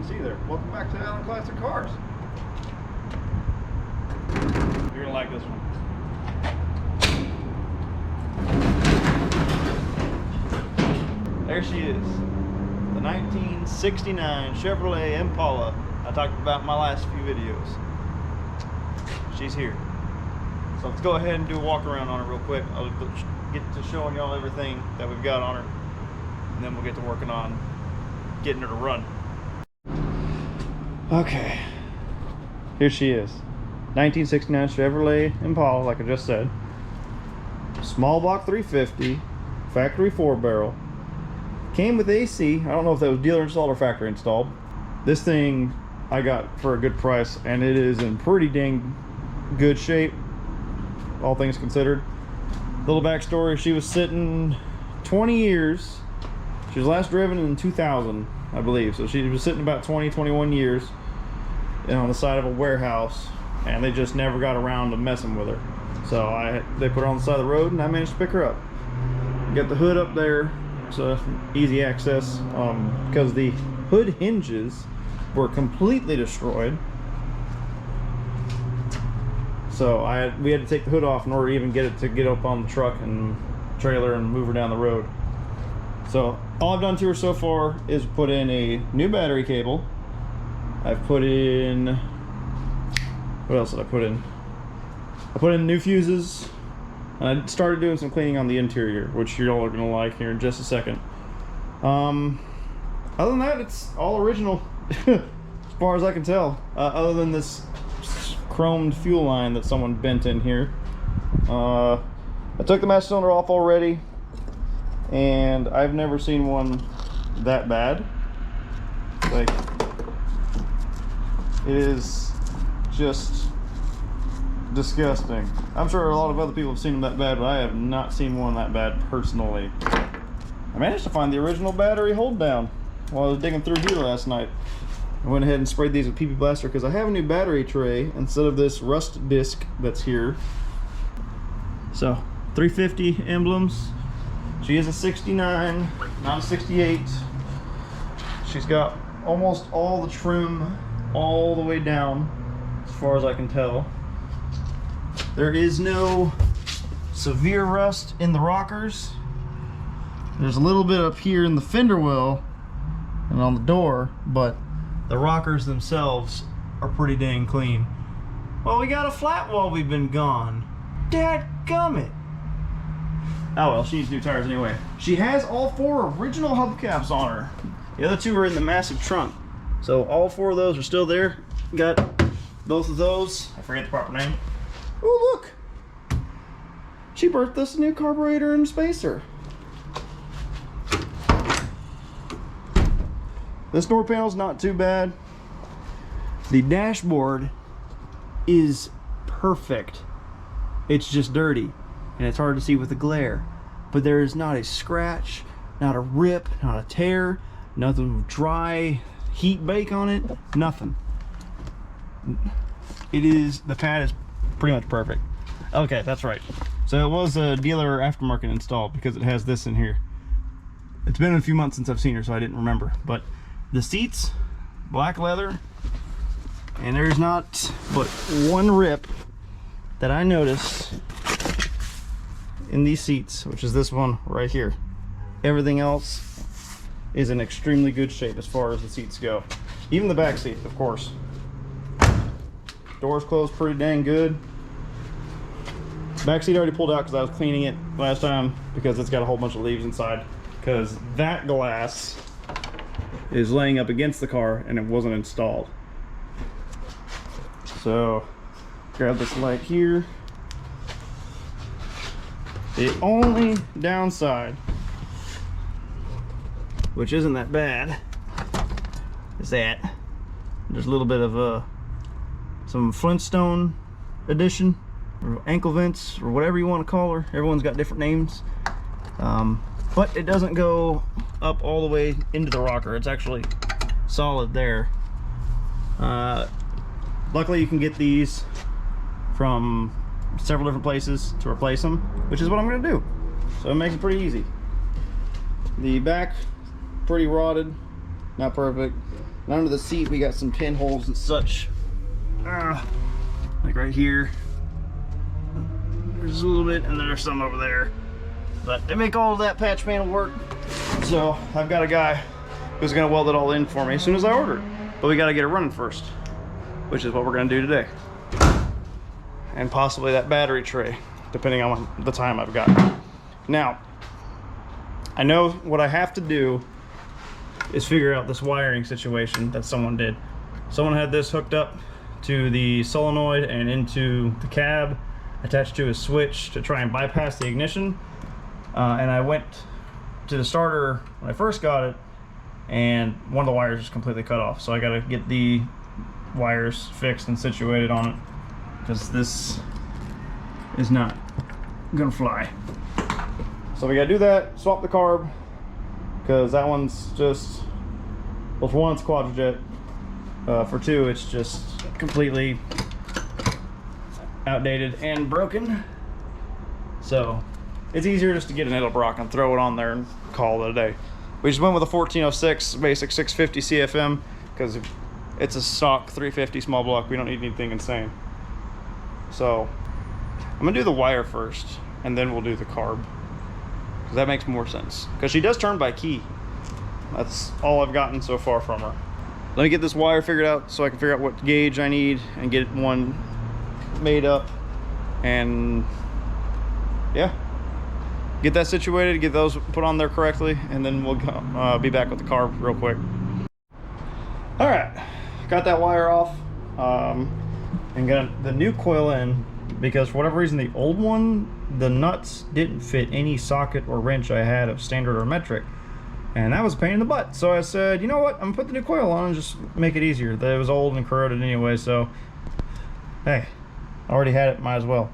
see there. Welcome back to Allen Classic Cars. You're gonna like this one. There she is, the 1969 Chevrolet Impala I talked about in my last few videos. She's here. So let's go ahead and do a walk around on her real quick. I'll get to showing y'all everything that we've got on her, and then we'll get to working on getting her to run. Okay, here she is. 1969 Chevrolet Impala, like I just said. Small block 350, factory 4-barrel. Came with AC. I don't know if that was dealer installed or factory installed. This thing I got for a good price, and it is in pretty dang good shape, all things considered. Little backstory, she was sitting 20 years. She was last driven in 2000, I believe. So she was sitting about 21 years on the side of a warehouse, and they just never got around to messing with her. So they put her on the side of the road, and I managed to pick her up. Got the hood up there, so easy access, because the hood hinges were completely destroyed. So we had to take the hood off in order to even get it to get up on the truck and trailer and move her down the road. So all I've done to her so far is put in a new battery cable. I've put in, what else did I put in? I put in new fuses, and I started doing some cleaning on the interior, which you all are gonna like here in just a second. Other than that, it's all original as far as I can tell, other than this chromed fuel line that someone bent in here. I took the master cylinder off already, and I've never seen one that bad. Like, it is just disgusting. I'm sure a lot of other people have seen them that bad, but I have not seen one that bad personally. I managed to find the original battery hold down while I was digging through here last night. I went ahead and sprayed these with PP Blaster because I have a new battery tray instead of this rust disc that's here. So 350 emblems. She is a 69, not a 68. She's got almost all the trim all the way down as far as I can tell. There is no severe rust in the rockers. There's a little bit up here in the fender well and on the door, but the rockers themselves are pretty dang clean. Well, we got a flat while we've been gone. Dadgummit. Oh well, she needs new tires anyway. She has all 4 original hubcaps on her. The other 2 are in the massive trunk. So all 4 of those are still there. Got both of those. I forget the proper name. Oh, look! She birthed us a new carburetor and spacer. This door panel's not too bad. The dashboard is perfect. It's just dirty, and it's hard to see with the glare. But there is not a scratch, not a rip, not a tear, nothing dry heat bake on it, nothing. The pad is pretty much perfect. Okay, that's right. So it was a dealer aftermarket installed because it has this in here. It's been a few months since I've seen her, so I didn't remember. But the seats, black leather, and there's not but one rip that I noticed in these seats, which is this one right here. Everything else is in extremely good shape as far as the seats go. Even the back seat, of course. Doors closed pretty dang good. Back seat already pulled out because I was cleaning it last time because it's got a whole bunch of leaves inside, because that glass is laying up against the car and it wasn't installed. So grab this light here. The only downside, which isn't that bad, is that there's a little bit of some Flintstone edition, or ankle vents, or whatever you want to call her. Everyone's got different names. But it doesn't go up all the way into the rocker. It's actually solid there. Luckily you can get these from several different places to replace them, which is what I'm going to do. So it makes it pretty easy. The back, pretty rotted. not perfect. And under the seat, we got some pinholes and such. Like right here. There's a little bit, and there's some over there. But they make all of that patch panel work. So I've got a guy who's gonna weld it all in for me as soon as I order it. But we gotta get it running first, which is what we're gonna do today. And possibly that battery tray, depending on the time I've got. Now, I know what I have to do is figure out this wiring situation that someone did. Someone had this hooked up to the solenoid and into the cab, attached to a switch to try and bypass the ignition. And I went to the starter when I first got it, and one of the wires is completely cut off. So I gotta get the wires fixed and situated on it, because this is not gonna fly. So we gotta do that, swap the carb, because that one's just, well, for one it's quadrojet, for two it's just completely outdated and broken. So it's easier just to get an Edelbrock and throw it on there and call it a day. We just went with a 1406 basic 650 CFM because it's a stock 350 small block. We don't need anything insane. So I'm gonna do the wire first and then we'll do the carb, because that makes more sense, because she does turn by key. That's all I've gotten so far from her. Let me get this wire figured out so I can figure out what gauge I need and get one made up, and yeah, get that situated, get those put on there correctly, and then we'll be back with the carb real quick. All right, got that wire off, and got the new coil in, because for whatever reason the old one, the nuts didn't fit any socket or wrench I had of standard or metric, and that was a pain in the butt. So I said, you know what, I'm gonna put the new coil on and just make it easier. It was old and corroded anyway, so hey, I already had it, might as well.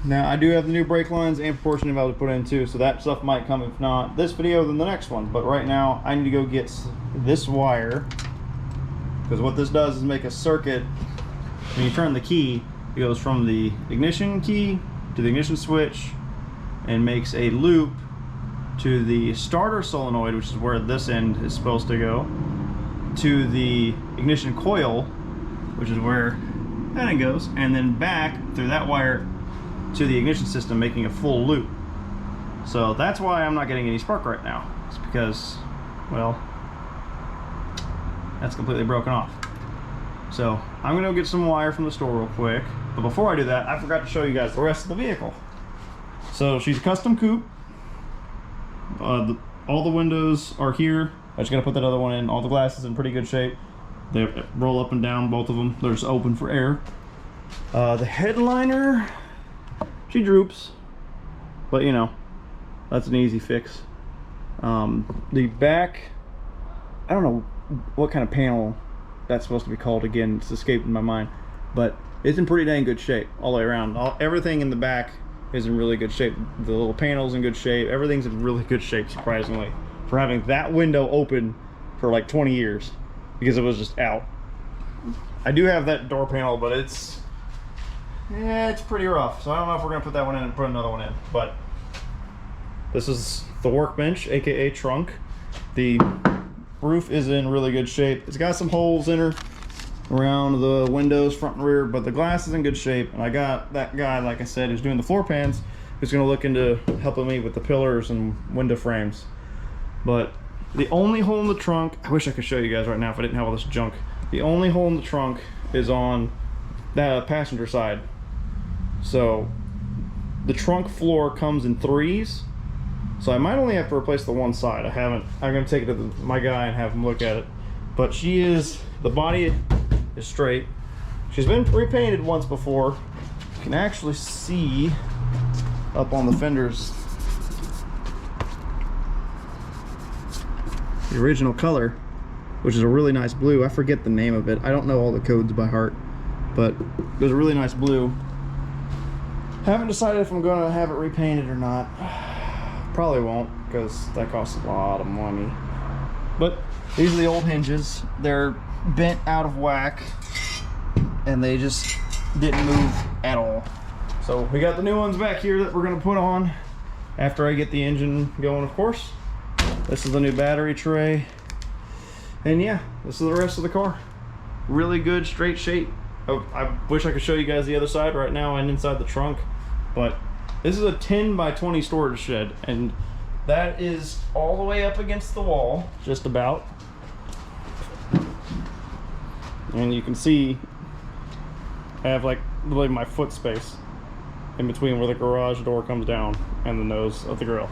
Now I do have the new brake lines and proportioning valve to put in too, so that stuff might come, if not this video, then the next one. But right now I need to go get this wire, because what this does is make a circuit. When you turn the key, it goes from the ignition key to the ignition switch and makes a loop to the starter solenoid, which is where this end is supposed to go, to the ignition coil, which is where that end goes, and then back through that wire to the ignition system, making a full loop. So that's why I'm not getting any spark right now. It's because, well, that's completely broken off. So I'm gonna go get some wire from the store real quick. But before I do that, I forgot to show you guys the rest of the vehicle. So she's a custom coupe. All the windows are here. I just gotta put that other one in. All the glasses in pretty good shape. They roll up and down, both of them. They're just open for air. The headliner, she droops, but you know, that's an easy fix. The back, I don't know what kind of panel that's supposed to be called again. It's escaping my mind, but it's in pretty dang good shape all the way around. Everything in the back is in really good shape. The little panel's in good shape. Everything's in really good shape, surprisingly, for having that window open for like 20 years because it was just out. I do have that door panel, but it's pretty rough. So I don't know if we're gonna put that one in and put another one in. But this is the workbench, aka trunk. The roof is in really good shape. It's got some holes in her around the windows, front and rear, but the glass is in good shape. And I got that guy, like I said, who's doing the floor pans, who's gonna look into helping me with the pillars and window frames. But the only hole in the trunk, I wish I could show you guys right now if I didn't have all this junk. The only hole in the trunk is on the passenger side. So the trunk floor comes in 3s. So I might only have to replace the one side. I'm gonna take it to my guy and have him look at it. But the body is straight. She's been repainted once before. You can actually see up on the fenders the original color, which is a really nice blue. I forget the name of it. I don't know all the codes by heart, but it was a really nice blue. Haven't decided if I'm gonna have it repainted or not. Probably won't, because that costs a lot of money. But these are the old hinges. They're bent out of whack and they just didn't move at all. So we got the new ones back here that we're gonna put on after I get the engine going, of course. This is the new battery tray. And yeah, this is the rest of the car. Really good straight shape. Oh, I wish I could show you guys the other side right now and inside the trunk, but this is a 10 by 20 storage shed, and that is all the way up against the wall, just about. And you can see I have like really my foot space in between where the garage door comes down and the nose of the grill.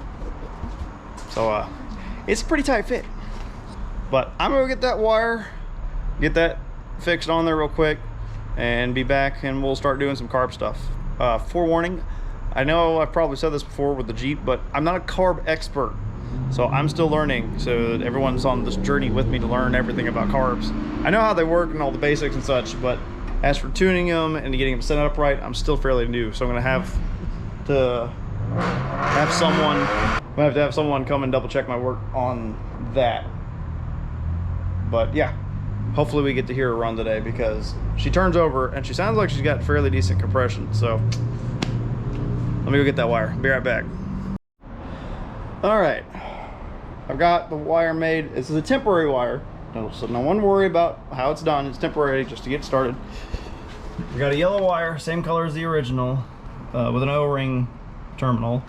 So it's a pretty tight fit. But I'm gonna get that wire, get that fixed on there real quick, and be back, and we'll start doing some carb stuff. Forewarning, I know I've probably said this before with the Jeep, but I'm not a carb expert. So I'm still learning, so everyone's on this journey with me to learn everything about carbs. I know how they work and all the basics and such, but as for tuning them and getting them set up right, I'm still fairly new. So I'm gonna have to have someone come and double check my work on that. But yeah, hopefully we get to hear her run today, because she turns over and she sounds like she's got fairly decent compression. So let me go get that wire. Be right back. All right, I've got the wire made. This is a temporary wire, so no one worry about how it's done. It's temporary, just to get started. We got a yellow wire, same color as the original, with an O-ring terminal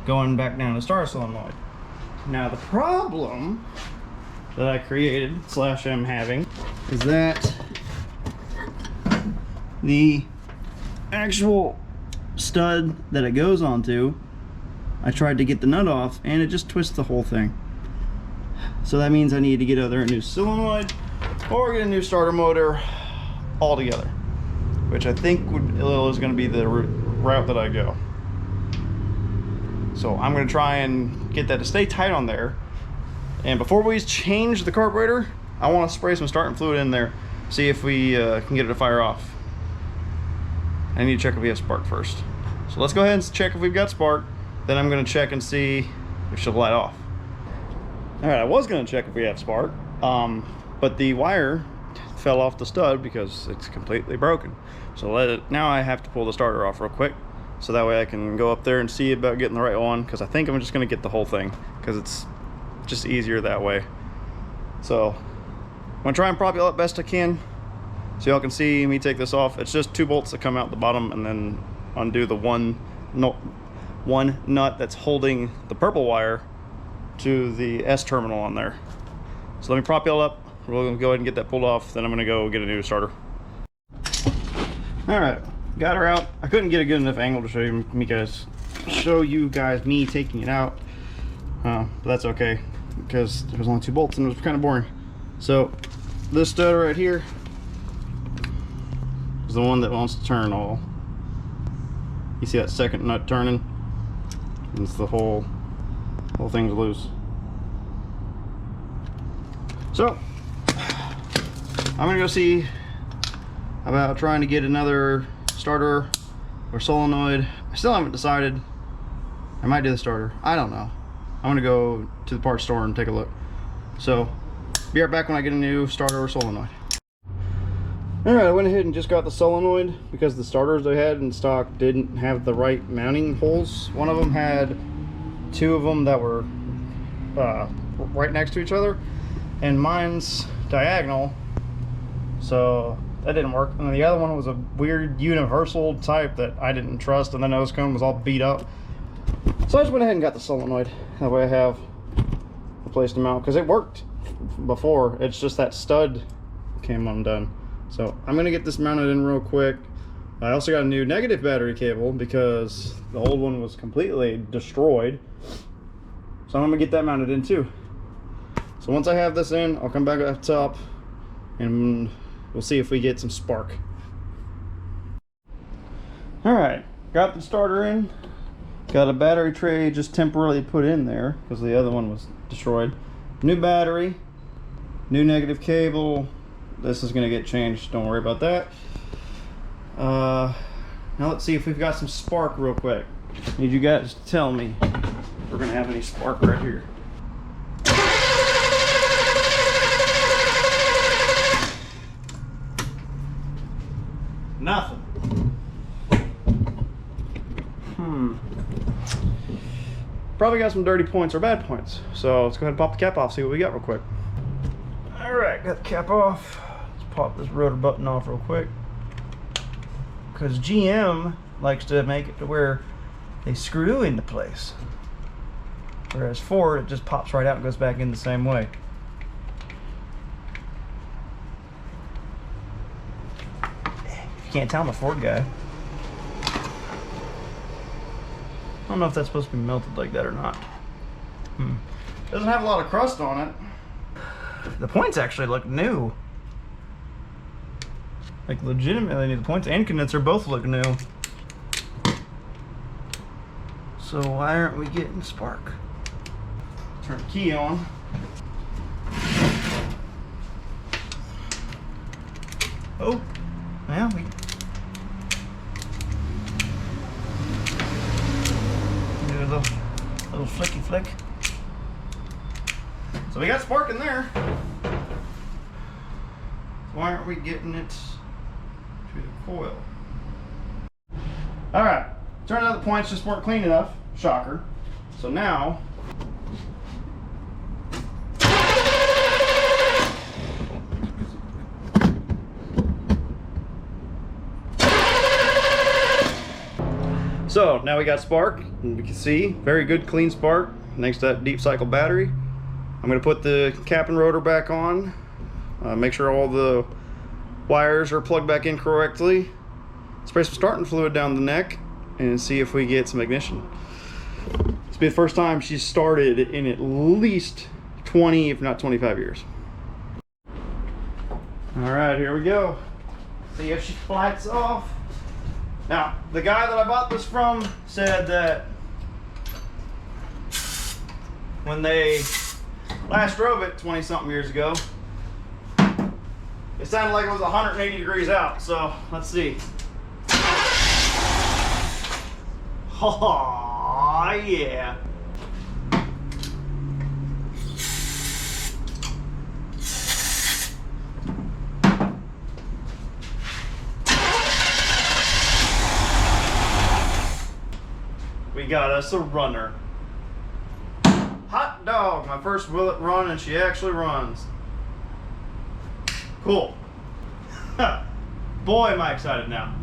going back down the star solenoid. Now the problem that I created / am having is that the actual stud that it goes onto, I tried to get the nut off and it just twists the whole thing. So that means I need to get either a new solenoid or get a new starter motor altogether, which I think is going to be the route that I go. So I'm going to try and get that to stay tight on there. And before we change the carburetor, I want to spray some starting fluid in there, see if we can get it to fire off. I need to check if we have spark first. So let's go ahead and check if we've got spark. Then I'm going to check and see if she'll light off. All right, I was going to check if we have spark, but the wire fell off the stud because it's completely broken. So now I have to pull the starter off real quick, so that way I can go up there and see about getting the right one, because I think I'm just going to get the whole thing, because it's just easier that way. So I'm going to try and prop it up best I can so y'all can see me take this off. It's just 2 bolts that come out the bottom, and then undo the one nut that's holding the purple wire to the S terminal on there. So let me prop y'all up. We're going to go ahead and get that pulled off, then I'm going to go get a new starter. Alright, got her out. I couldn't get a good enough angle to show you guys me taking it out, but that's okay, because there was only 2 bolts and it was kind of boring. So this stud right here is the one that wants to turn all. You see that second nut turning? It's the whole thing's loose. So I'm gonna go see about trying to get another starter or solenoid. I still haven't decided. I might do the starter. I don't know. I'm gonna go to the parts store and take a look. So be right back when I get a new starter or solenoid. Alright, I went ahead and just got the solenoid because the starters they had in stock didn't have the right mounting holes. One of them had 2 of them that were right next to each other, and mine's diagonal, so that didn't work. And the other one was a weird universal type that I didn't trust, and the nose cone was all beat up. So I just went ahead and got the solenoid. That way I have a place to mount, because it worked before. It's just that stud came undone. So I'm gonna get this mounted in real quick. I also got a new negative battery cable because the old one was completely destroyed. So I'm gonna get that mounted in too. So once I have this in, I'll come back up top and we'll see if we get some spark. All right, got the starter in. Got a battery tray just temporarily put in there because the other one was destroyed. New battery, new negative cable. This is gonna get changed, don't worry about that. Now let's see if we've got some spark real quick. Need you guys to tell me if we're gonna have any spark right here. Nothing. Probably got some dirty points or bad points. So let's go ahead and pop the cap off, see what we got real quick. Alright, got the cap off. Let's pop this rotor button off real quick. Because GM likes to make it to where they screw into place. Whereas Ford, it just pops right out and goes back in the same way. If you can't tell, I'm a Ford guy. I don't know if that's supposed to be melted like that or not. Doesn't have a lot of crust on it. The points actually look new. Like legitimately, the points and condenser both look new. So why aren't we getting spark? Turn the key on. Oh, yeah, we do a little flicky flick. So we got spark in there. Why aren't we getting it to the coil? All right, turned out the points just weren't clean enough. Shocker. So now we got spark, and we can see very good clean spark thanks to that deep cycle battery. I'm going to put the cap and rotor back on, make sure all the wires are plugged back in correctly, spray some starting fluid down the neck, and see if we get some ignition. It's been the first time she's started in at least 20, if not 25 years. All right, here we go. See if she lights off. Now, the guy that I bought this from said that when they last drove it 20-something years ago, it sounded like it was 180 degrees out. So let's see. Oh yeah. We got us a runner. Hot dog, my first Willet run, and she actually runs. Cool. Boy, am I excited now.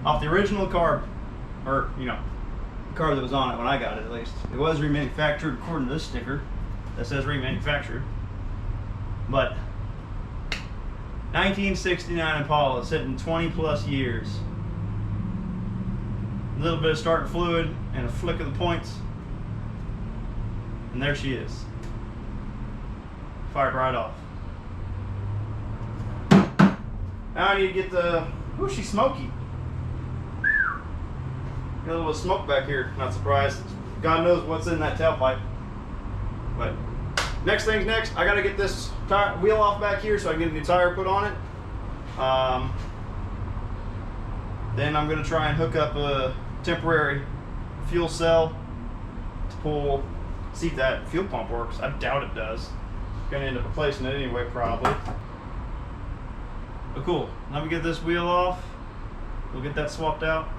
Off the original carb, or, you know, the carb that was on it when I got it at least. It was remanufactured according to this sticker that says remanufactured. But 1969 Impala, sitting 20 plus years. A little bit of starting fluid and a flick of the points, and there she is. Fired right off. Now I need to get the, ooh, she's smoky. Got a little bit of smoke back here, not surprised. God knows what's in that tailpipe. But next thing's next, I gotta get this tire, wheel off back here so I can get a new tire put on it. Then I'm gonna try and hook up a temporary fuel cell to pull, see if that fuel pump works. I doubt it does. Gonna end up replacing it anyway, probably. But cool, let me get this wheel off. We'll get that swapped out.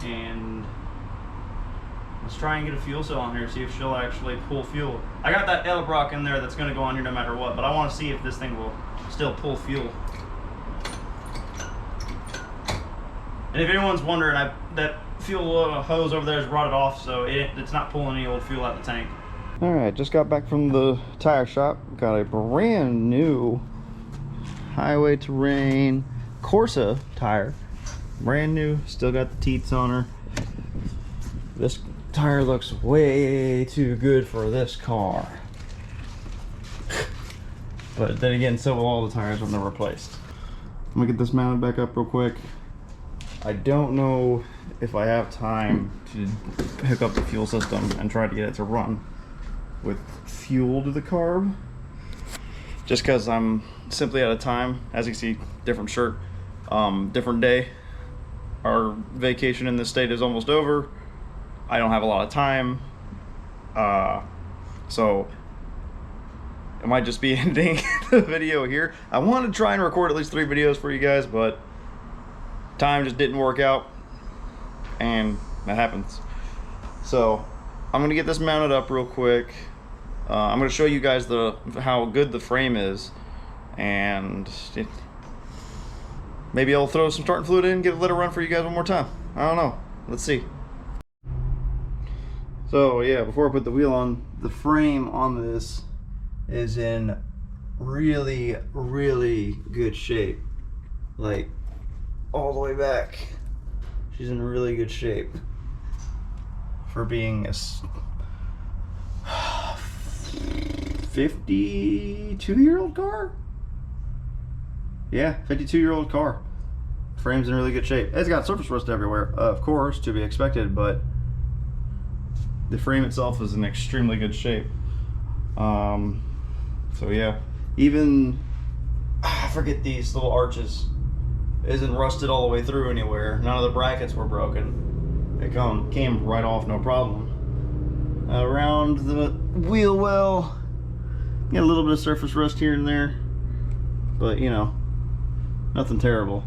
And let's try and get a fuel cell on here, see if she'll actually pull fuel. I got that Edelbrock in there that's gonna go on here no matter what, but I wanna see if this thing will still pull fuel. And if anyone's wondering, that fuel hose over there is rotted off, so it's not pulling any old fuel out of the tank. Alright, just got back from the tire shop. Got a brand new Highway Terrain Corsa tire. Brand new, still got the teats on her. This tire looks way too good for this car. But then again, so will all the tires when they're replaced. I'm gonna get this mounted back up real quick. I don't know if I have time to hook up the fuel system and try to get it to run with fuel to the carb. Just because I'm simply out of time. As you can see, different shirt, different day. Our vacation in this state is almost over. I don't have a lot of time. So it might just be ending the video here. I want to try and record at least 3 videos for you guys, but time just didn't work out, and that happens. So I'm gonna get this mounted up real quick, I'm going to show you guys how good the frame is, and maybe I'll throw some starting fluid in, let it run for you guys one more time. I don't know. Let's see. So yeah, before I put the wheel on, the frame on this is in really, really good shape. Like all the way back, she's in really good shape for being a 52-year-old car. Yeah, 52-year-old car. Frame's in really good shape. It's got surface rust everywhere, of course, to be expected, but the frame itself is in extremely good shape. So yeah, even I forget these little arches isn't rusted all the way through anywhere. None of the brackets were broken. It came right off, no problem. Around the wheel well, got a little bit of surface rust here and there, but you know, nothing terrible.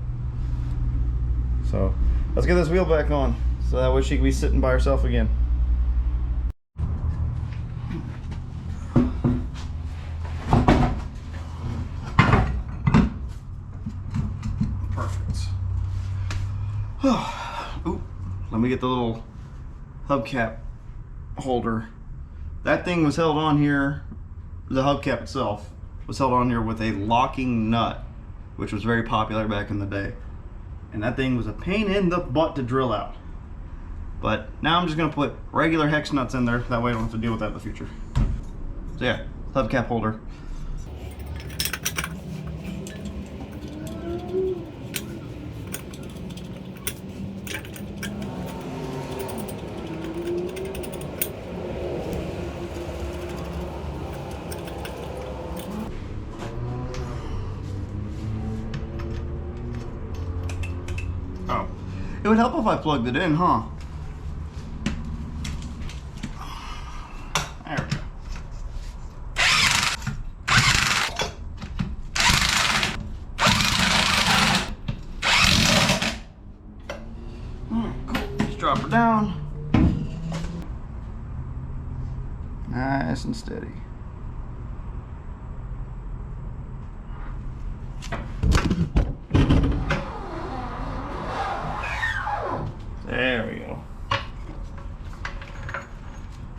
So let's get this wheel back on, so that way she can be sitting by herself again. Perfect. Ooh, let me get the little hubcap holder. That thing was held on here, the hubcap itself was held on here with a locking nut, which was very popular back in the day. And that thing was a pain in the butt to drill out. But now I'm just gonna put regular hex nuts in there, that way I don't have to deal with that in the future. So yeah, hubcap holder. Oh, it would help if I plugged it in, huh? There we go. Alright, cool. Just drop her down. Nice and steady. There we go.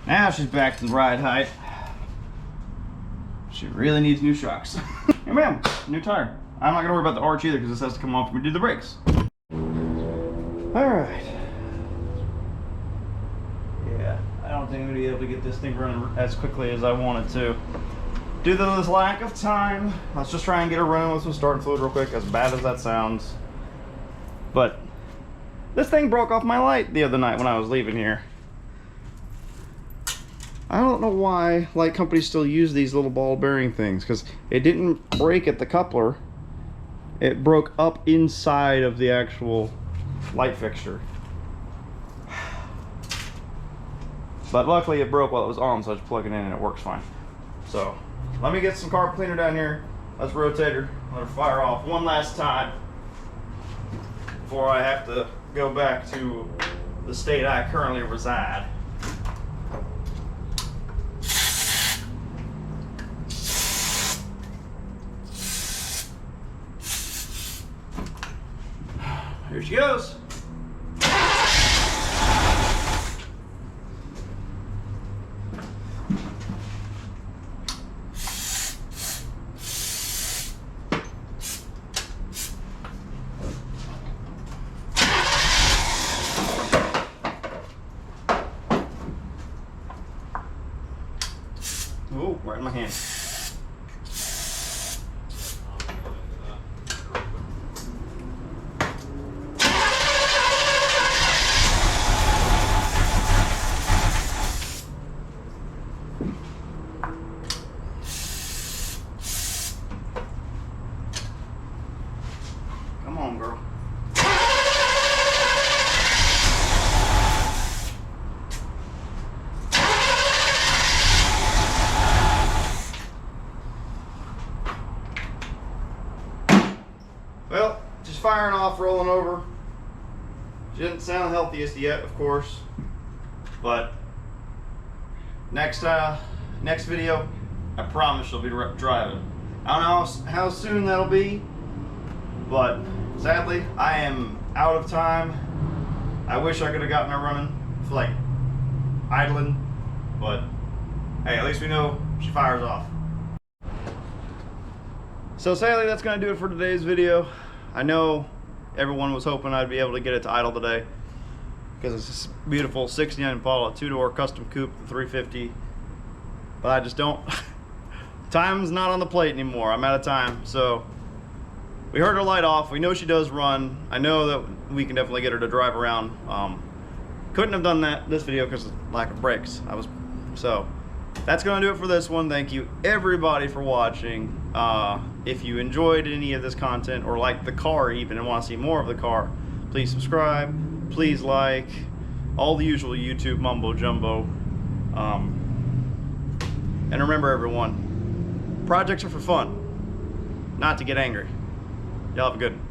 Now she's back to the ride height. She really needs new shocks. Hey ma'am, new tire. I'm not gonna worry about the arch either because this has to come off when we do the brakes. Alright. Yeah, I don't think I'm gonna be able to get this thing running as quickly as I want it to. Due to this lack of time, let's just try and get her running with some starting fluid real quick, as bad as that sounds. But this thing broke off my light the other night when I was leaving here. I don't know why light companies still use these little ball bearing things, because it didn't break at the coupler. It broke up inside of the actual light fixture. But luckily it broke while it was on, so I just plug it in and it works fine. So let me get some carb cleaner down here. Let's rotate her. Let her fire off one last time before I have to go back to the state I currently reside. Here she goes. Oh, right in my hand. Come on, girl. Well, just firing off, rolling over. She didn't sound healthiest yet, of course, but next next video, I promise she'll be driving. I don't know how soon that'll be, but sadly, I am out of time. I wish I could have gotten her running, like idling, but hey, at least we know she fires off. So sadly, that's gonna do it for today's video. I know everyone was hoping I'd be able to get it to idle today because it's this beautiful 69 Impala 2-door custom coupe, the 350, but I just don't. Time's not on the plate anymore. I'm out of time. So we heard her light off. We know she does run. I know that we can definitely get her to drive around. Couldn't have done this video because of lack of brakes. So that's gonna do it for this one. Thank you everybody for watching. If you enjoyed any of this content or like the car even and want to see more of the car, please subscribe, please like, all the usual YouTube mumbo jumbo. And remember everyone, projects are for fun, not to get angry. Y'all have a good one.